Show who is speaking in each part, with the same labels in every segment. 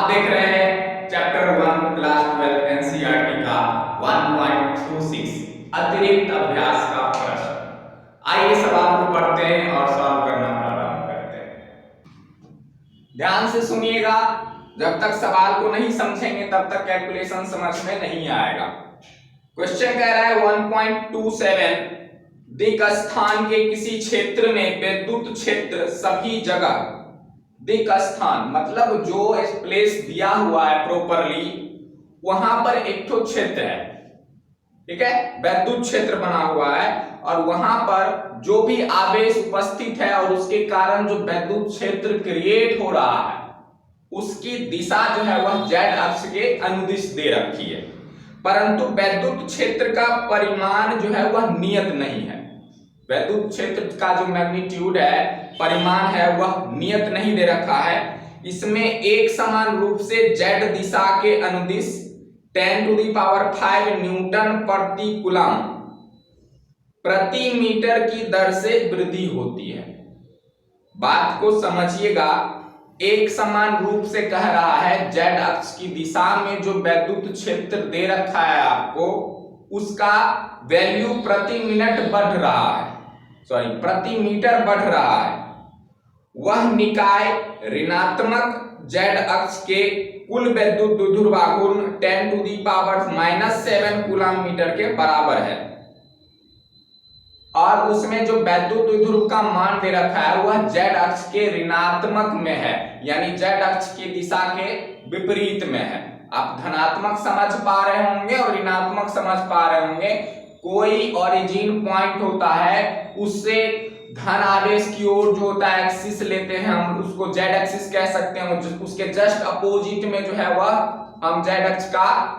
Speaker 1: आप देख रहे हैं चैप्टर 1 क्लास 12 एनसीईआरटी का 1.26 अतिरिक्त अभ्यास का प्रश्न। आइए सवाल को पढ़ते हैं और सॉल्व करना प्रारंभ करते हैं। ध्यान से सुनिएगा, जब तक सवाल को नहीं समझेंगे तब तक कैलकुलेशन समझ में नहीं आएगा। क्वेश्चन कह रहा है 1.27 दिक् स्थान के किसी क्षेत्र में विद्युत क्षेत्र सभी जगह, दिक् स्थान मतलब जो प्लेस दिया हुआ है प्रॉपरली, वहां पर एक तो क्षेत्र है, ठीक है, विद्युत क्षेत्र बना हुआ है और वहां पर जो भी आवेश उपस्थित है और उसके कारण जो विद्युत क्षेत्र क्रिएट हो रहा है उसकी दिशा जो है वह जेड अक्ष के अनुदिश दे रखी है, परंतु विद्युत क्षेत्र का परिमाण जो है वह नियत नहीं है। विद्युत क्षेत्र का जो मैग्नीट्यूड है, परिमाण है, वह नियत नहीं दे रखा है। इसमें एक समान रूप से जेड दिशा के अनुदिश 10⁵ न्यूटन प्रति कूलम प्रति मीटर की दर से वृद्धि होती है। बात को समझिएगा, एक समान रूप से कह रहा है जेड अक्ष की दिशा में जो विद्युत क्षेत्र दे रखा है आपको, उसका वैल्यू प्रति मिनट बढ़ रहा है, प्रति मीटर बढ़ रहा है। वह निकाय ऋणात्मक जेड अक्ष के कुल विद्युत द्विध्रुवाघूर्ण 10⁻⁻7 कूलम मीटर के बराबर है और उसमें जो विद्युत द्विध्रुव का मान दे रखा है वह जेड अक्ष के ऋणात्मक में है, यानी जेड अक्ष की दिशा के विपरीत में है। आप धनात्मक समझ पा रहे होंगे और ऋणात्मक समझ पा रहे होंगे। कोई ओरिजिन पॉइंट होता है, उससे धन आवेश की ओर जो होता है एक्सिस लेते हैं, हम उसको जेड एक्सिस कह सकते हैं। उसके जस्ट अपोजिट में जो है वह हम जेड अक्ष का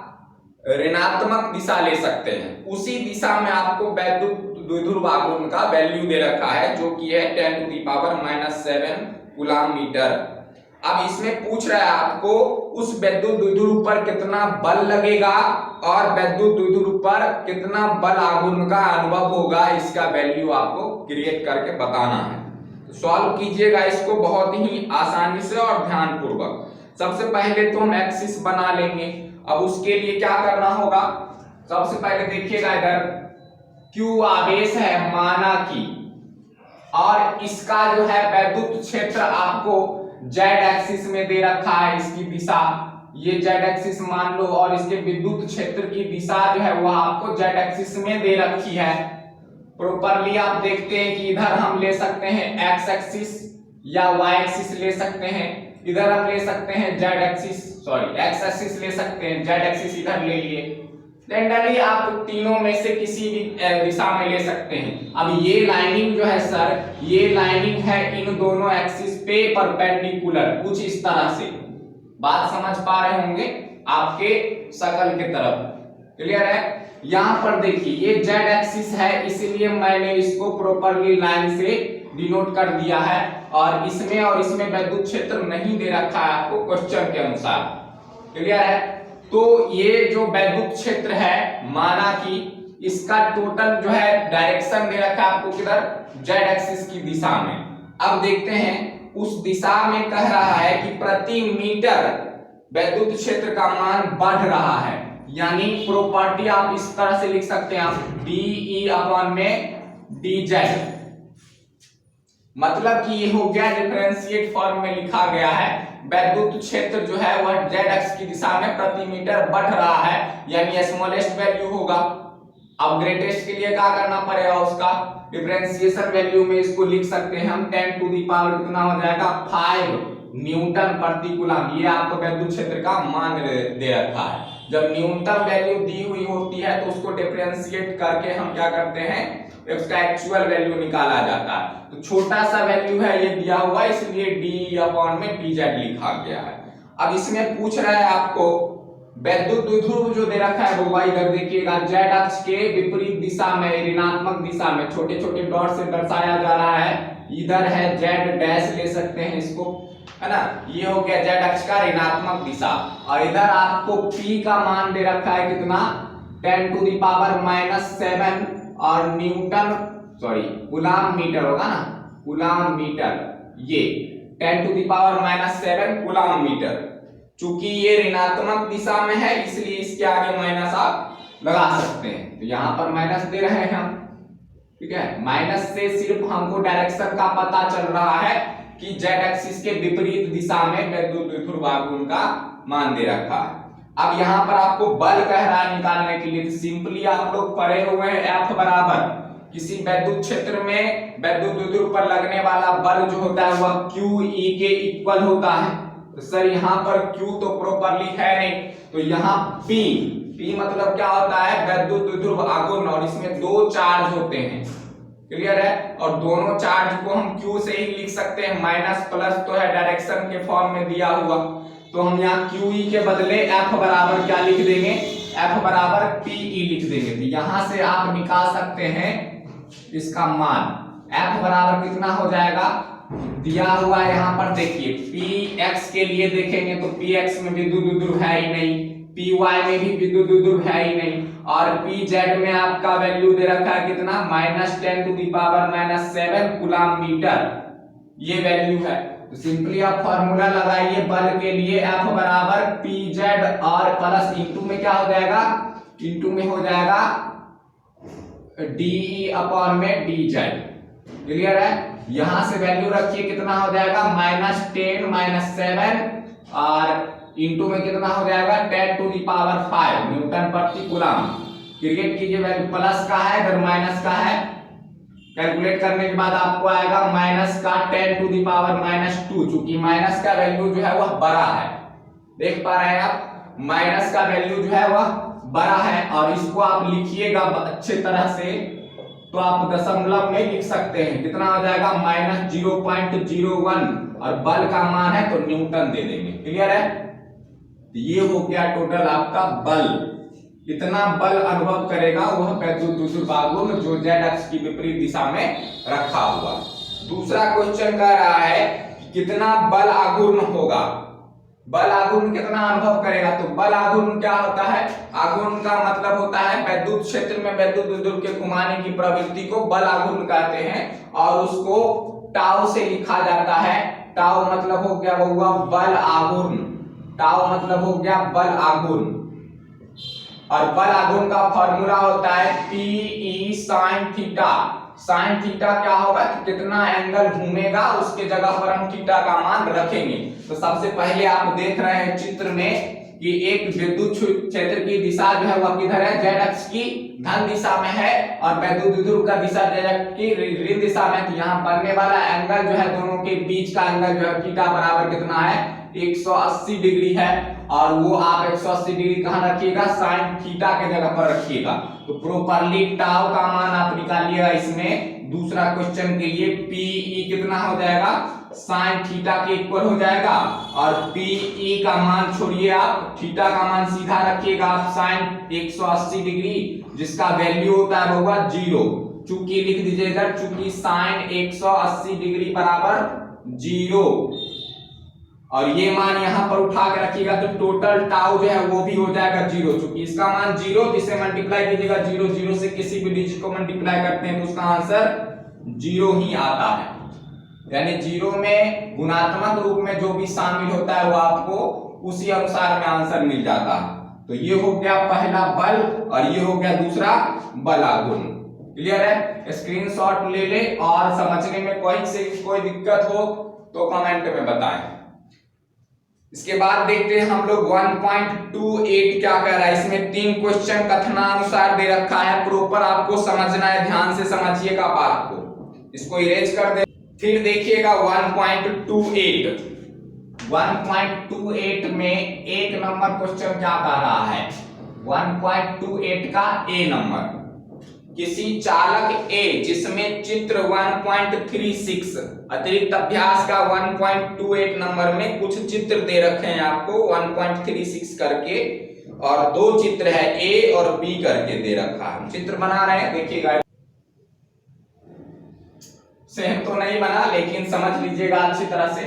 Speaker 1: ऋणात्मक दिशा ले सकते हैं। उसी दिशा में आपको विद्युत द्विध्रुवाघूर्ण का वैल्यू दे रखा है जो कि है 10⁻⁻7 कूलम मीटर। अब इसमें पूछ रहा है आपको उस विद्युत द्विध्रुव पर कितना बल लगेगा और विद्युत द्विध्रुव पर कितना बल आघूर्ण का अनुभव होगा, इसका वैल्यू आपको क्रिएट करके बताना है। तो सॉल्व कीजिएगा इसको बहुत ही आसानी से और ध्यान पूर्वक। सबसे पहले तो हम एक्सिस बना लेंगे। अब उसके लिए क्या करना होगा, सबसे पहले देखिएगा इधर Q आवेश है माना की, और इसका जो है विद्युत क्षेत्र आपको जेड एक्सिस में दे रखा है, इसकी दिशा ये जेड एक्सिस मान लो, और इसके विद्युत क्षेत्र की दिशा जो है वह आपको जेड एक्सिस में दे रखी है। प्रॉपरली आप देखते हैं कि इधर हम ले सकते हैं एक्स एक्सिस या वाई एक्सिस ले सकते हैं, इधर हम ले सकते हैं जेड एक्सिस, एक्स एक्सिस ले सकते हैं, जेड एक्सिस इधर ले लिए। जनरली आप तीनों में से किसी भी दिशा में ले सकते हैं। अब ये लाइनिंग जो है सर, ये लाइनिंग है इन दोनों एक्सिस पे परपेंडिकुलर, कुछ इस तरह से। बात समझ पा रहे होंगे आपके शकल के तरफ, क्लियर है। यहाँ पर देखिए ये जेड एक्सिस है, इसलिए मैंने इसको प्रॉपरली लाइन से डिनोट कर दिया है, और इसमें विद्युत क्षेत्र नहीं दे रखा है आपको क्वेश्चन के अनुसार, क्लियर है। तो ये जो विद्युत क्षेत्र है माना कि इसका टोटल जो है डायरेक्शन दे रखा है आपको किधर, जेड एक्सिस की दिशा में। अब देखते हैं उस दिशा में कह रहा है कि प्रति मीटर विद्युत क्षेत्र का मान बढ़ रहा है, यानी प्रॉपर्टी आप इस तरह से लिख सकते हैं आप dE/dz, मतलब कि ये हो गया डिफरेंशिएट फॉर्म में लिखा गया है। विद्युत क्षेत्र जो है वह जेड एक्स की दिशा में प्रति मीटर बढ़ रहा है, यानी स्मॉलेस्ट वैल्यू होगा। अब ग्रेटेस्ट के लिए क्या करना पड़ेगा, उसका डिफरेंशिएशन वैल्यू में इसको लिख सकते हैं हम 10⁻⁵ कितना हो जाएगा 5 न्यूटन प्रति कूलम। ये आपको विद्युत क्षेत्र का मान दे रखा है। जब न्यूनतम वैल्यू दी हुई होती है तो उसको डिफरेंशिएट करके हम क्या करते हैं, उसका एक्चुअल वैल्यू निकाला जाता है। तो छोटा सा वैल्यू है ये दिया हुआ, इसलिए dE/dz लिखा गया है। अब इसमें पूछ रहा है आपको विद्युत द्विध्रुव जो दे रखा है वो इधर देखिएगा जेड अक्ष के विपरीत दिशा में, ऋणात्मक दिशा में, छोटे छोटे डॉट से दर्शाया जा रहा है। इधर है जेड डैश ले सकते हैं इसको, है ना, ये हो गया जेड अक्ष का ऋणात्मक दिशा, और इधर आपको P का मान दे रखा है कितना 10⁻⁻7 और न्यूटन कूलम मीटर होगा ना, कूलम मीटर, ये 10⁻⁻7 कूलम मीटर। चूंकि ये ऋणात्मक दिशा में है इसलिए इसके आगे माइनस आप लगा सकते हैं। तो यहाँ पर माइनस दे रहे हैं हम, ठीक है। माइनस से सिर्फ हमको डायरेक्शन का पता चल रहा है कि जेड एक्सिस के विपरीत दिशा में वैद्युत द्विध्रुव आघूर्ण का मान दे रखा है। अब यहाँ पर आपको बल कह रहा है निकालने के लिए, तो सिंपली आप लोग पढ़े हुए हैं F बराबर किसी वैद्युत क्षेत्र में वैद्युत द्विध्रुव पर लगने वाला बल जो होता है वह QE के इक्वल होता है। तो सर यहाँ पर Q तो प्रॉपरली है नहीं, तो यहाँ P मतलब क्या होता है वैद्युत द्विध्रुव आघूर्ण, और इसमें दो चार्ज होते हैं, क्लियर है। और दोनों चार्ज को हम Q से ही लिख सकते हैं, माइनस प्लस तो है डायरेक्शन के फॉर्म में दिया हुआ, तो हम यहाँ QE के बदले F बराबर क्या लिख देंगे, F बराबर PE लिख देंगे। तो यहां से आप निकाल सकते हैं इसका मान, F बराबर कितना हो जाएगा, दिया हुआ यहाँ पर देखिए Px के लिए देखेंगे तो Px में विद्युत द्विध्रुव है ही नहीं, Py में भी विद्युत द्विध्रुव है ही नहीं, और Pz में आपका वैल्यू दे रखा है कितना, -10⁻⁻⁷ कूलम मीटर, ये वैल्यू है। तो सिंपली आप फॉर्मूला लगाइए बल के लिए, F बराबर Pz और प्लस इंटू में क्या हो जाएगा, इंटू में हो जाएगा DE अपॉन में dz, क्लियर है। यहां से वैल्यू रखिए कितना हो जाएगा, -10⁻⁷ और इंटू में कितना हो जाएगा 10⁵ न्यूटन प्रति कूलम। क्रिएट कीजिए, वैल्यू प्लस का है इधर माइनस का है, कैलकुलेट करने के बाद आपको आएगा माइनस का 10⁻⁻², चूंकि माइनस का वैल्यू जो है वह बड़ा है, देख पा रहे हैं आप, माइनस का वैल्यू जो है वह बड़ा है, और इसको आप लिखिएगा अच्छे तरह से तो आप दशमलव में लिख सकते हैं, कितना हो जाएगा -0.01, और बल का मान है तो न्यूटन दे देंगे, क्लियर है। ये हो गया टोटल आपका बल, कितना बल अनुभव करेगा वह वैद्युत द्विध्रुव आघूर्ण जो जेड अक्ष की विपरीत दिशा में रखा हुआ। दूसरा क्वेश्चन कह रहा है कितना बल आघूर्ण होगा, बल आघूर्ण कितना अनुभव करेगा। तो बल आघूर्ण क्या होता है, आघूर्ण का मतलब होता है वैद्युत क्षेत्र में वैद्युत द्विध्रुव के घुमाने की प्रवृत्ति को बल आघूर्ण कहते हैं, और उसको टाउ से लिखा जाता है। टाउ मतलब हो गया वो हुआ बल आघूर्ण, टाउ मतलब हो गया बल आघूर्ण, और बल आघूर्ण का फॉर्मूला होता है PE sin theta. Sine theta क्या होगा, कितना एंगल घूमेगा उसके जगह पर हम थीटा का मान रखेंगे। तो सबसे पहले आप देख रहे हैं चित्र में कि एक विद्युत क्षेत्र की दिशा जो है वह किधर है, जेड अक्ष की धन दिशा में है, और वैद्युत द्विध्रुव का दिशा जेड अक्ष की ऋण दिशा में। तो यहाँ बनने वाला एंगल जो है दोनों के बीच का एंगल जो है थीटा बराबर कितना है 180 डिग्री है, और वो आप 180 डिग्री कहाँ रखिएगा, साइन थीटा के जगह पर रखिएगा। तो प्रॉपरली टाउ का मान आप निकालिएगा इसमें। दूसरा क्वेश्चन के लिए PE कितना हो जाएगा, साइन थीटा के इक्वल हो जाएगा, और PE का मान छोड़िए आप, थीटा का मान सीधा रखिएगा आप साइन 180 डिग्री, जिसका वैल्यू होता है होगा 0। चूंकि लिख दीजिएगा, चूंकि साइन 180 डिग्री बराबर 0, और ये मान यहां पर उठा के रखिएगा तो टोटल टाउ जो है वो भी हो जाएगा 0। चूंकि इसका मान 0, जिसे मल्टीप्लाई कीजिएगा 0 से किसी भी डिजिट को मल्टीप्लाई करते हैं तो उसका आंसर 0 ही आता है। यानी 0 में गुणात्मक रूप में जो भी शामिल होता है वो आपको उसी अनुसार में आंसर मिल जाता है। तो ये हो गया पहला बल, और ये हो गया दूसरा बल आघूर्ण। क्लियर है, स्क्रीनशॉट ले ले, और समझने में कोई दिक्कत हो तो कमेंट में बताएं। इसके बाद देखते हैं हम लोग 1.28 क्या कह रहा है। इसमें 3 क्वेश्चन कथनानुसार दे रखा है, प्रॉपर आपको समझना है, ध्यान से समझिएगा बात को। इसको इरेज कर दे, फिर देखिएगा 1.28 में 1 नंबर क्वेश्चन क्या कह रहा है। 1.28 का A नंबर, किसी चालक A जिसमें चित्र 1.36 अतिरिक्त अभ्यास का 1.28 नंबर में कुछ चित्र दे रखे हैं आपको 1.36 करके, और 2 चित्र है A और B करके दे रखा है। चित्र बना रहे हैं, देखिएगा, सेम तो नहीं बना लेकिन समझ लीजिएगा अच्छी तरह से।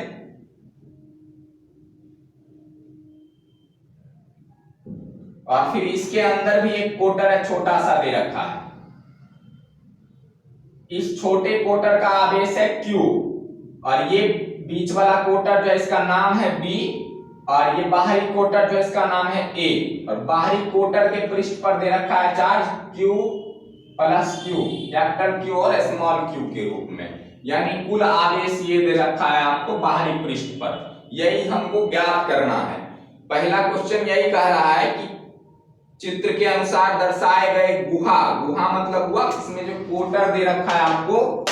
Speaker 1: और फिर इसके अंदर भी एक कोटर है, छोटा सा दे रखा है। इस छोटे कोटर का आवेश है Q, और ये बीच वाला कोटर जो है इसका नाम है B, और ये बाहरी कोटर जो इसका नाम है ए, और बाहरी कोटर के पृष्ठ पर दे रखा है charge Q plus Q, capital Q और स्मॉल q के रूप में, यानी कुल आवेश ये दे रखा है आपको बाहरी पृष्ठ पर। यही हमको ज्ञात करना है। पहला क्वेश्चन यही कह रहा है कि चित्र के अनुसार दर्शाए गए गुहा, गुहा मतलब हुआ इसमें जो कोटर दे रखा है आपको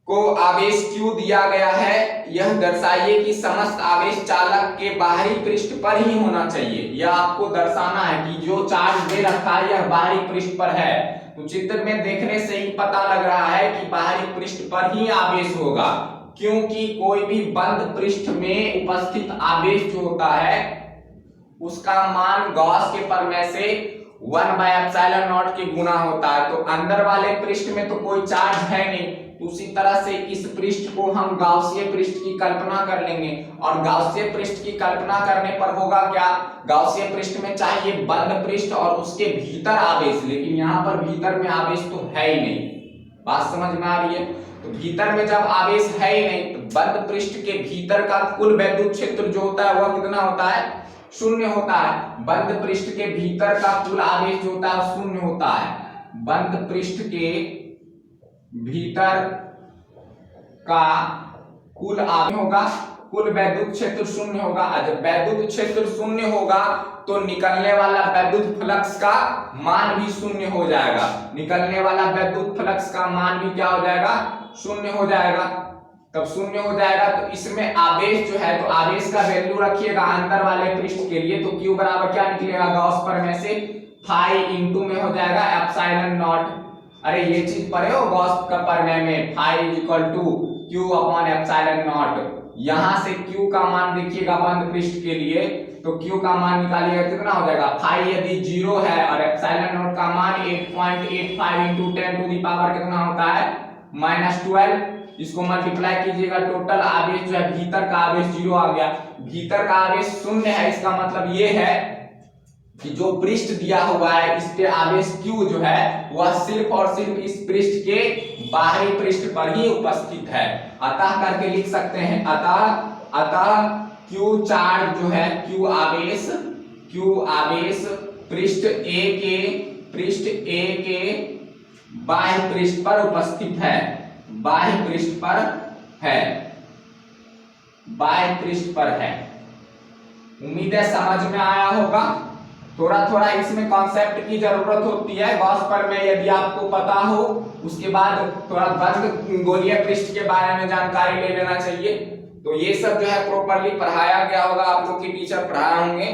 Speaker 1: को आवेश Q दिया गया है, यह दर्शाइए कि समस्त आवेश चालक के बाहरी पृष्ठ पर ही होना चाहिए। यह आपको दर्शाना है कि जो चार्ज दे रखा है यह बाहरी पृष्ठ पर है। तो चित्र में देखने से ही पता लग रहा है कि बाहरी पृष्ठ पर ही आवेश होगा, क्योंकि कोई भी बंद पृष्ठ में उपस्थित आवेश जो होता है उसका मान गॉस के प्रमेय से 1/ε0 के गुना होता है। तो अंदर वाले पृष्ठ में तो कोई चार्ज है नहीं, तो उसी तरह से इस पृष्ठ को हम गाउसीय पृष्ठ की कल्पना कर लेंगे, और गाउसीय पृष्ठ की कल्पना करने पर होगा क्या, गाउसीय पृष्ठ में चाहिए बंद पृष्ठ और उसके भीतर आवेश, लेकिन यहाँ पर भीतर में आवेश तो है ही नहीं। बात समझ में आ रही है? तो भीतर में जब आवेश है ही नहीं तो बंद पृष्ठ के भीतर का कुल वैद्युत क्षेत्र जो होता है वह कितना होता है, शून्य होता है। बंद पृष्ठ के भीतर का कुल आवेश जो होता है शून्य होता है। बंद पृष्ठ के भीतर का कुल आवेश होगा, कुल वैद्युत क्षेत्र शून्य होगा। जब वैद्युत क्षेत्र शून्य होगा तो निकलने वाला वैद्युत फ्लक्स का मान भी शून्य हो जाएगा। निकलने वाला वैद्युत फ्लक्स का मान भी क्या हो जाएगा, शून्य हो जाएगा। तब शून्य हो जाएगा तो इसमें आवेश जो है, तो आवेश का वैल्यू रखिएगा अंदर वाले पृष्ठ के लिए, तो Q बराबर क्या निकलेगा, गॉस प्रमेय से फाई इंटू में हो जाएगा एप्सिलॉन नॉट। अरे ये चीज पढ़े हो गॉस का प्रमेय में, phi equal to Q upon epsilon naught. यहां से Q का मान देखिएगा बंद पृष्ठ के लिए, तो Q का मान निकालिएगा कितना हो जाएगा, फाई यदि 0 है और एप्सिलॉन नॉट का मान 8.85 इंटू 10 टू द पावर कितना होता है, -12। इसको मल्टीप्लाई कीजिएगा, टोटल आवेश जो है भीतर का आवेश 0 आ गया, भीतर का आवेश शून्य है। इसका मतलब ये है कि जो पृष्ठ दिया हुआ है इस पे आवेश Q जो है वह सिर्फ और सिर्फ इस पृष्ठ के बाहरी पृष्ठ पर ही उपस्थित है। अतः करके लिख सकते हैं, अतः Q चार्ज जो है, Q आवेश पृष्ठ A के बाह्य पृष्ठ पर उपस्थित है, बाह्य पृष्ठ पर है, बाह्य पृष्ठ पर है। उम्मीद है समझ में आया होगा। थोड़ा थोड़ा इसमें कॉन्सेप्ट की जरूरत होती है, गॉस प्रमेय यदि आपको पता हो, उसके बाद थोड़ा बंद गोलीय पृष्ठ के बारे में जानकारी ले लेना चाहिए। तो ये सब जो है प्रॉपर्ली पढ़ाया गया होगा, आप लोग के टीचर पढ़ाए होंगे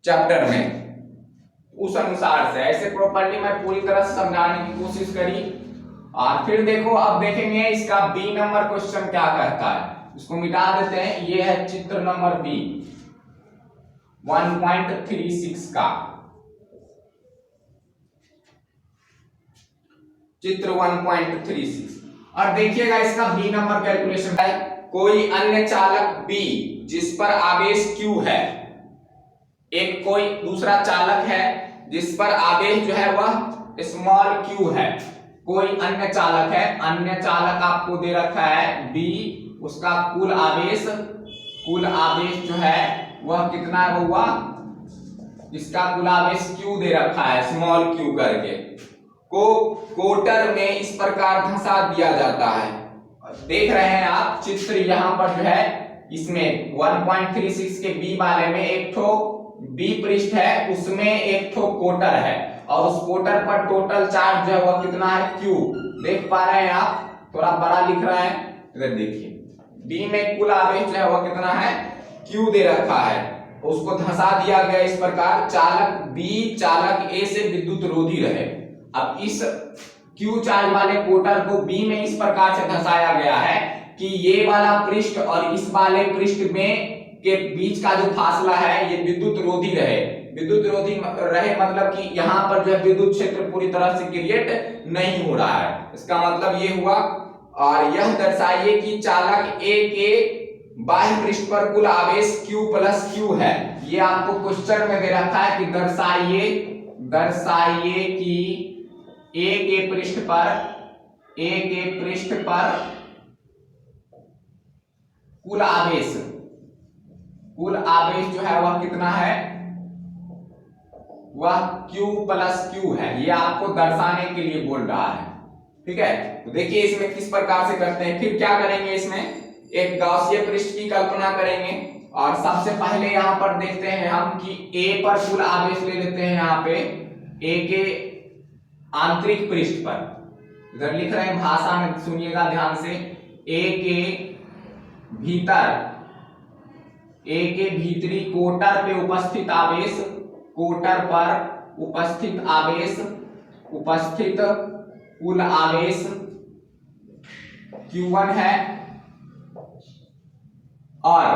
Speaker 1: चैप्टर में, उस अनुसार से ऐसे प्रॉपर्ली मैं पूरी तरह से समझाने की कोशिश करी। और फिर देखो, अब देखेंगे इसका बी नंबर क्वेश्चन क्या कहता है, इसको मिटा देते हैं। ये है चित्र नंबर बी 1.36 का, चित्र 1.36। और देखिएगा इसका बी नंबर कैलकुलेशन है, कोई अन्य चालक बी जिस पर आवेश Q है, एक कोई दूसरा चालक है जिस पर आवेश जो है वह स्मॉल q है, कोई अन्य चालक है, अन्य चालक आपको दे रखा है B, उसका कुल आवेश जो है वह कितना है, वो हुआ, इसका कुल आवेश Q दे रखा है स्मॉल q करके, को कोटर में इस प्रकार धंसा दिया जाता है। देख रहे हैं आप चित्र यहाँ पर जो है, इसमें 1.36 के B वाले में एक ठो B पृष्ठ है, उसमें एक ठो कोटर है, और उस कोटर पर टोटल चार्ज जो है वह कितना है, Q। देख पा रहे हैं आप, थोड़ा बड़ा लिख रहा है, इधर देखिए, B में कुल आवेश जो है वह कितना है, Q दे रखा है, उसको धंसा दिया गया इस प्रकार, चालक B चालक A से विद्युत रोधी रहे। अब इस Q चार्ज वाले कोटर को B में इस प्रकार से धंसाया गया है कि ये वाला पृष्ठ और इस वाले पृष्ठ में के बीच का जो फासला है ये विद्युत रोधी रहे। विद्युत रोधी रहे मतलब कि यहाँ पर जो है विद्युत क्षेत्र पूरी तरह से क्रिएट नहीं हो रहा है, इसका मतलब ये हुआ। और यह दर्शाइए कि चालक A के बाह्य पृष्ठ पर कुल आवेश Q प्लस Q है। ये आपको क्वेश्चन में दे रखा है कि दर्शाइए कि A के पृष्ठ पर कुल आवेश जो है वह कितना है, वह Q प्लस Q है। ये आपको दर्शाने के लिए बोल रहा है, ठीक है। तो देखिए इसमें किस प्रकार से करते हैं। फिर क्या करेंगे, इसमें एक गाउसियन पृष्ठ की कल्पना करेंगे और सबसे पहले यहां पर देखते हैं हम कि A पर कुल आवेश ले लेते हैं। यहाँ पे A के आंतरिक पृष्ठ पर, इधर लिख रहे हैं भाषा में, सुनिएगा ध्यान से। A के भीतरी कोटर पे उपस्थित आवेश, कोटर पर उपस्थित कुल आवेश Q1 है और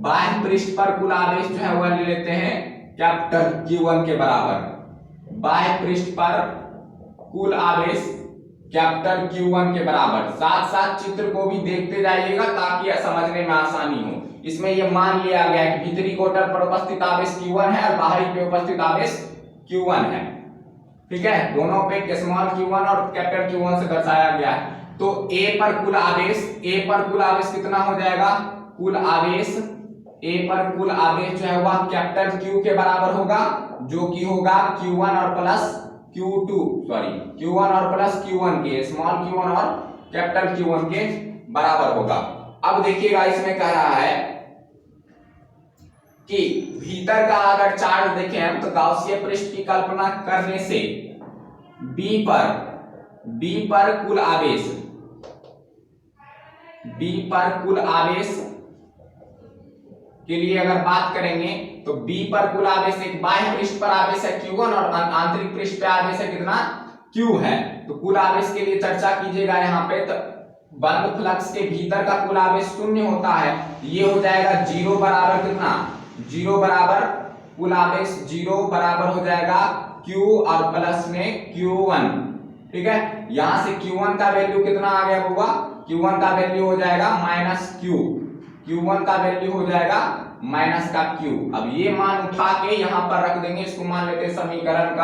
Speaker 1: बाह्य पृष्ठ पर कुल आवेश जो है वह ले लेते हैं कैपिटल Q1 के बराबर। बाह्य पृष्ठ पर कुल आवेश कैपिटल Q1 के बराबर। साथ साथ चित्र को भी देखते जाइएगा ताकि समझने में आसानी हो। इसमें यह मान लिया गया कि भीतरी कोटर पर उपस्थित आवेश Q1 है और बाहरी पे उपस्थित आवेश Q1 है, ठीक है। दोनों पे स्मॉल q1 और कैपिटल Q1 से दर्शाया गया है। तो A पर कुल आवेश कितना हो जाएगा, A पर कुल आवेश जो है वह कैपिटल Q के बराबर होगा, जो कि होगा Q1 और प्लस Q1 के, स्मॉल q1 और कैपिटल Q1 के बराबर होगा। अब देखिएगा इसमें कह रहा है कि भीतर का अगर चार्ज देखें हम तो गाउसियन पृष्ठ की कल्पना करने से B पर कुल आवेश के लिए अगर बात करेंगे तो B पर कुल आवेश, एक बाह्य पृष्ठ पर आवेश है Q1 और आंतरिक पृष्ठ पे आवेश है कितना, Q है। तो कुल आवेश के लिए चर्चा कीजिएगा यहाँ पे, तो बंद फ्लक्स के भीतर का कुल आवेश शून्य होता है। ये हो जाएगा 0 बराबर कितना, 0 बराबर कुल आवेश 0 बराबर हो जाएगा Q और प्लस में Q1, ठीक है। यहां से Q1 का वैल्यू कितना आ गया होगा, Q1 का वैल्यू हो जाएगा माइनस Q1 का वैल्यू हो जाएगा माइनस का Q। अब ये मान उठा के यहां पर रख देंगे, इसको मान लेते हैं समीकरण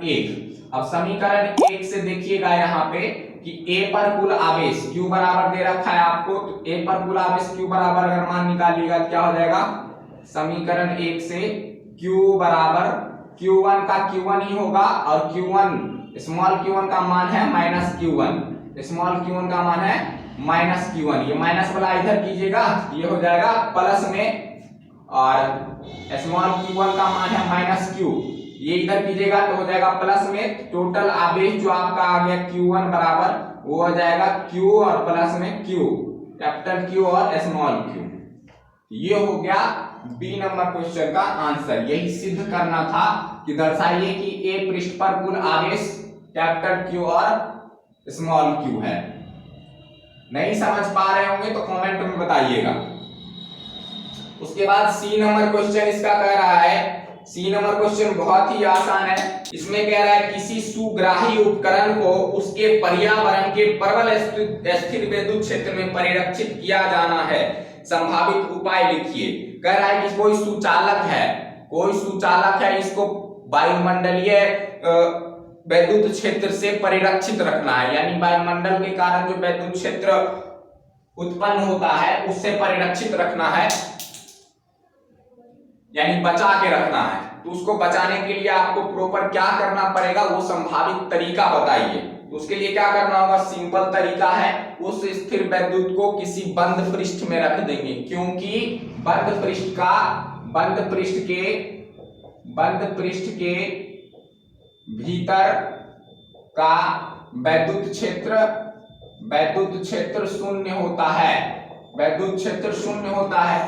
Speaker 1: 1। अब समीकरण 1 से देखिएगा यहाँ पे कि A पर कुल आवेश Q बराबर दे रखा है आपको, तो A पर कुल आवेश Q बराबर अगर मान निकालिएगा तो क्या हो जाएगा, समीकरण 1 से Q बराबर Q1 का Q1 ही होगा और स्मॉल q1 का मान है माइनस Q1 का मान है माइनस Q1। ये माइनस वाला इधर कीजिएगा, ये हो जाएगा प्लस में, और स्मॉल q1 का मान है माइनस Q, ये इधर कीजिएगा तो हो जाएगा प्लस में। टोटल आवेश जो आपका आ गया Q1 बराबर वो हो जाएगा Q और प्लस में Q, कैपिटल Q और स्मॉल q। ये हो गया बी नंबर क्वेश्चन का आंसर। यही सिद्ध करना था कि दर्शाइए कि A पृष्ठ पर कुल आवेश कैपिटल Q और स्मॉल q है। नहीं समझ पा रहे होंगे तो कमेंट में बताइएगा। उसके बाद सी नंबर क्वेश्चन इसका कह रहा है, सी नंबर क्वेश्चन बहुत ही आसान है। इसमें कह रहा है किसी सुग्राही उपकरण को उसके पर्यावरण के प्रबल स्थिर विद्युत क्षेत्र में परिरक्षित किया जाना है, संभावित उपाय लिखिए। कह रहा है कि कोई सुचालक है, इसको वायुमंडलीय वैद्युत क्षेत्र से परिरक्षित रखना है, यानी वायुमंडल के कारण जो वैद्युत क्षेत्र उत्पन्न होता है उससे परिरक्षित रखना है, यानी बचा के रखना है। तो उसको बचाने के लिए आपको प्रॉपर क्या करना पड़ेगा, वो संभावित तरीका बताइए। तो उसके लिए क्या करना होगा, सिंपल तरीका है, उस स्थिर वैद्युत को किसी बंद पृष्ठ में रख देंगे, क्योंकि बंद पृष्ठ के भीतर का वैद्युत क्षेत्र शून्य होता है,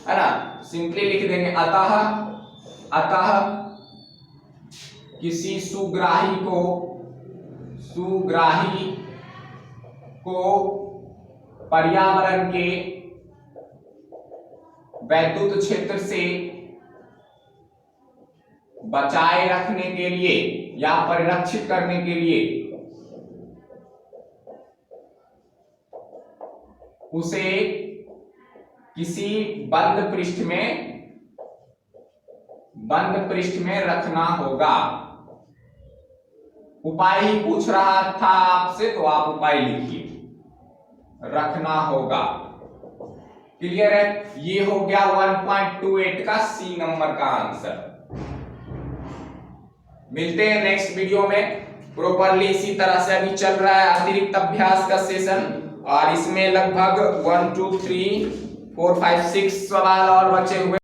Speaker 1: है ना। सिंपली लिख देंगे अतः किसी सुग्राही को पर्यावरण के वैद्युत क्षेत्र से बचाए रखने के लिए या परिरक्षित करने के लिए उसे किसी बंद पृष्ठ में रखना होगा। उपाय ही पूछ रहा था आपसे, तो आप उपाय लिखिए। रखना होगा। क्लियर है? ये हो गया 1.28 का सी नंबर का आंसर। मिलते हैं नेक्स्ट वीडियो में। प्रॉपरली इसी तरह से अभी चल रहा है अतिरिक्त अभ्यास का सेशन, और इसमें लगभग 1 2 3 4 5 6 सवाल और बचे हुए।